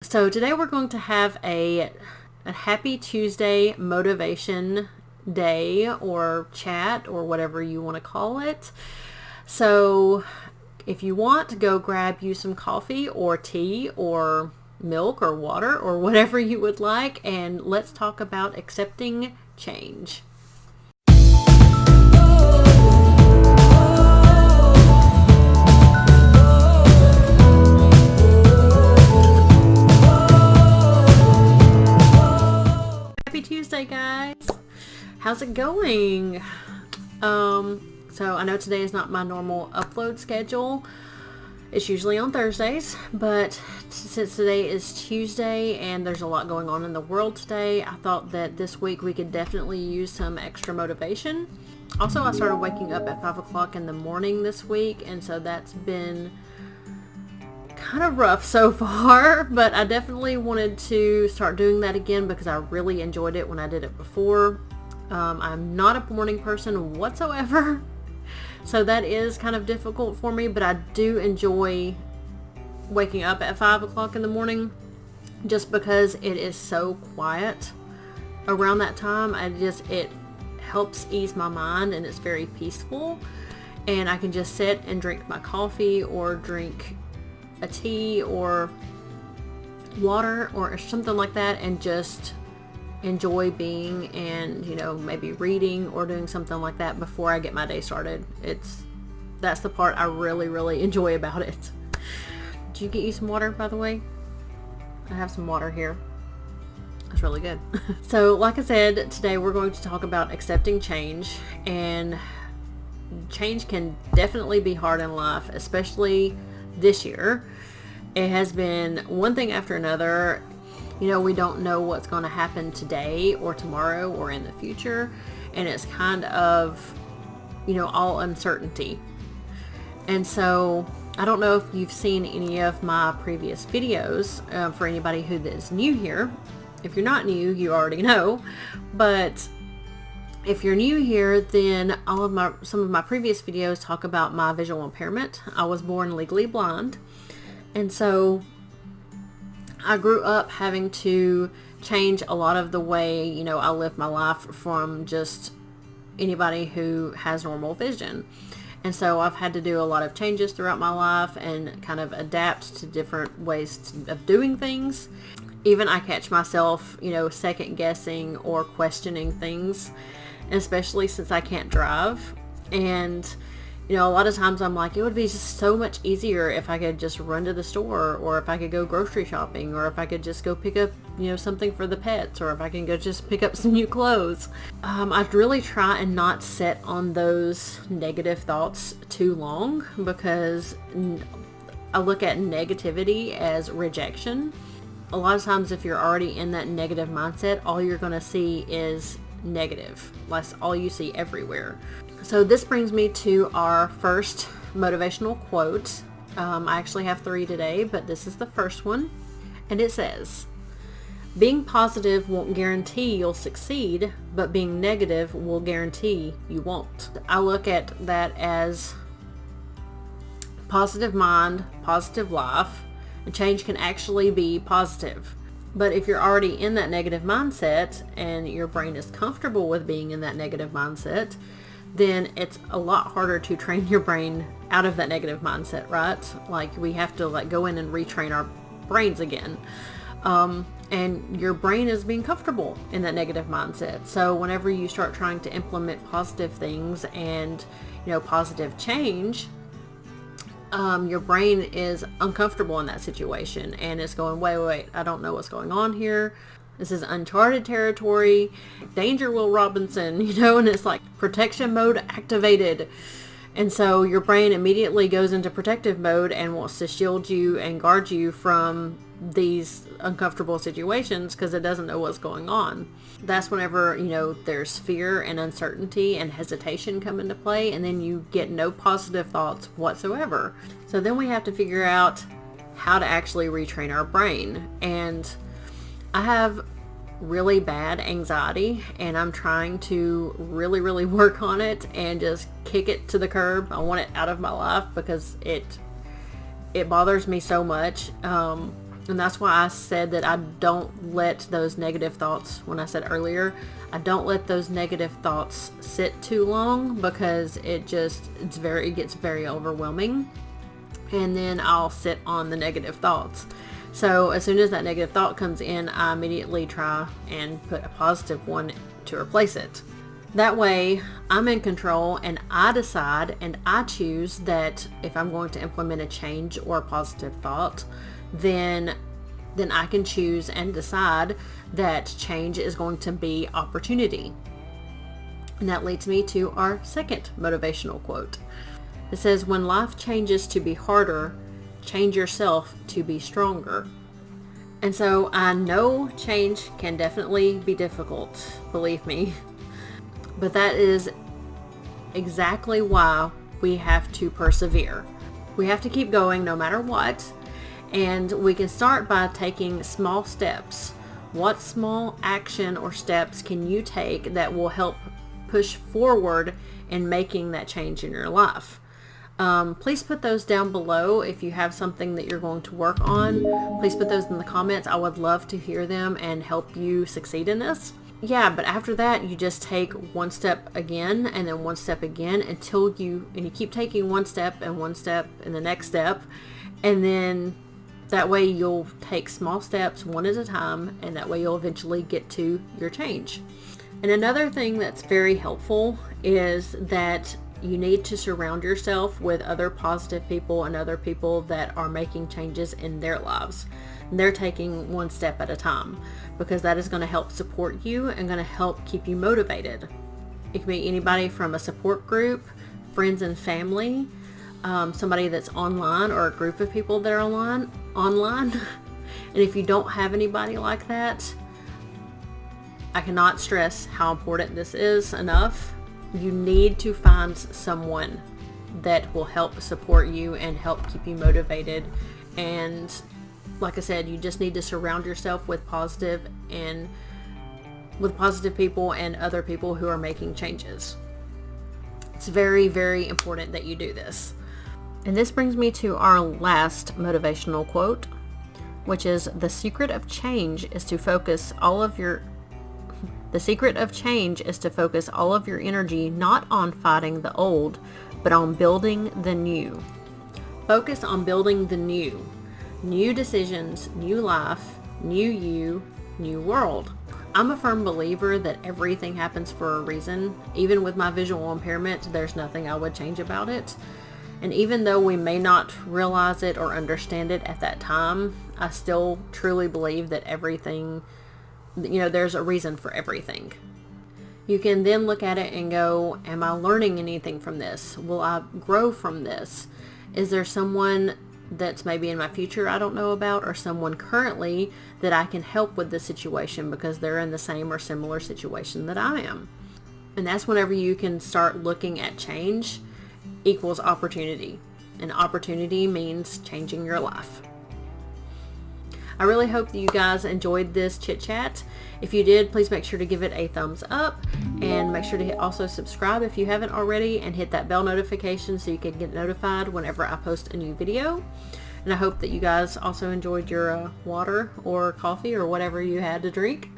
So today we're going to have a happy Tuesday motivation day or chat or whatever you want to call it. So if you want, go grab you some coffee or tea or milk or water or whatever you would like, and let's talk about accepting change. Happy Tuesday, guys. How's it going? So I know today is not my normal upload schedule. It's usually on Thursdays, but since today is Tuesday and there's a lot going on in the world today, I thought that this week we could definitely use some extra motivation. Also, I started waking up at 5 o'clock in the morning this week, and so that's been kind of rough so far, but I definitely wanted to start doing that again because I really enjoyed it when I did it before. I'm not a morning person whatsoever, so that is kind of difficult for me, but I do enjoy waking up at 5 o'clock in the morning just because it is so quiet around that time. It helps ease my mind and it's very peaceful, and I can just sit and drink my coffee or drink a tea or water or something like that and just enjoy being and, maybe reading or doing something like that before I get my day started. That's the part I really, really enjoy about it. Did you get you some water, by the way? I have some water here. That's really good. So like I said, today we're going to talk about accepting change, and change can definitely be hard in life, especially this year. It has been one thing after another. We don't know what's going to happen today or tomorrow or in the future, and it's kind of, all uncertainty. And so I don't know if you've seen any of my previous videos. For anybody who is new here, if you're not new, you already know, but if you're new here, then some of my previous videos talk about my visual impairment. I was born legally blind, and so I grew up having to change a lot of the way, I live my life from just anybody who has normal vision. And so I've had to do a lot of changes throughout my life and kind of adapt to different ways of doing things. Even I catch myself, second guessing or questioning things, especially since I can't drive. And a lot of times I'm like, it would be just so much easier if I could just run to the store, or if I could go grocery shopping, or if I could just go pick up, something for the pets, or if I can go just pick up some new clothes. I'd really try and not sit on those negative thoughts too long, because I look at negativity as rejection. A lot of times if you're already in that negative mindset, all you're going to see is negative. That's all you see everywhere. So this brings me to our first motivational quote. I actually have 3 today, but this is the first one. And it says, "Being positive won't guarantee you'll succeed, but being negative will guarantee you won't." I look at that as positive mind, positive life, and change can actually be positive. But if you're already in that negative mindset and your brain is comfortable with being in that negative mindset, then it's a lot harder to train your brain out of that negative mindset, right? Like, we have to go in and retrain our brains again. And your brain is being comfortable in that negative mindset. So whenever you start trying to implement positive things and, positive change, your brain is uncomfortable in that situation and it's going, wait, I don't know what's going on here. This is uncharted territory. Danger, Will Robinson, and it's like protection mode activated. And so your brain immediately goes into protective mode and wants to shield you and guard you from these uncomfortable situations because it doesn't know what's going on. That's whenever, there's fear and uncertainty and hesitation come into play, and then you get no positive thoughts whatsoever. So then we have to figure out how to actually retrain our brain. And I have really bad anxiety, and I'm trying to really, really work on it and just kick it to the curb. I want it out of my life because it bothers me so much. And that's why I said that I don't let those negative thoughts, when I said earlier, I don't let those negative thoughts sit too long, because it gets very overwhelming. And then I'll sit on the negative thoughts. So as soon as that negative thought comes in, I immediately try and put a positive one to replace it. That way I'm in control, and I decide and I choose that if I'm going to implement a change or a positive thought, then I can choose and decide that change is going to be opportunity. And that leads me to our second motivational quote. It says, when life changes to be harder, change yourself to be stronger. And so I know change can definitely be difficult, believe me. But that is exactly why we have to persevere. We have to keep going no matter what. And we can start by taking small steps. What small action or steps can you take that will help push forward in making that change in your life? Please put those down below. If you have something that you're going to work on, please put those in the comments. I would love to hear them and help you succeed in this. Yeah, but after that, you just take one step again, and then one step again, until you keep taking one step and the next step. And then that way you'll take small steps one at a time, and that way you'll eventually get to your change. And another thing that's very helpful is that you need to surround yourself with other positive people and other people that are making changes in their lives. And they're taking one step at a time, because that is going to help support you and going to help keep you motivated. It can be anybody from a support group, friends and family, somebody that's online, or a group of people that are online. And if you don't have anybody like that, I cannot stress how important this is enough. You need to find someone that will help support you and help keep you motivated. And like I said, you just need to surround yourself with positive people and other people who are making changes. It's very, very important that you do this. And this brings me to our last motivational quote, which is, the secret of change is to focus all of your energy not on fighting the old, but on building the new. Focus on building the new. New decisions, new life, new you, new world. I'm a firm believer that everything happens for a reason. Even with my visual impairment, there's nothing I would change about it. And even though we may not realize it or understand it at that time, I still truly believe that everything, there's a reason for everything. You can then look at it and go, am I learning anything from this? Will I grow from this? Is there someone that's maybe in my future I don't know about, or someone currently that I can help with the situation because they're in the same or similar situation that I am? And that's whenever you can start looking at change equals opportunity. And opportunity means changing your life. I really hope that you guys enjoyed this chit chat. If you did, please make sure to give it a thumbs up, and make sure to also subscribe if you haven't already, and hit that bell notification so you can get notified whenever I post a new video. And I hope that you guys also enjoyed your water or coffee or whatever you had to drink.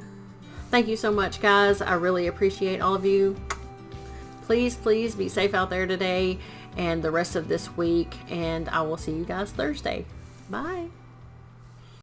Thank you so much, guys. I really appreciate all of you. Please be safe out there today and the rest of this week, and I will see you guys Thursday. Bye.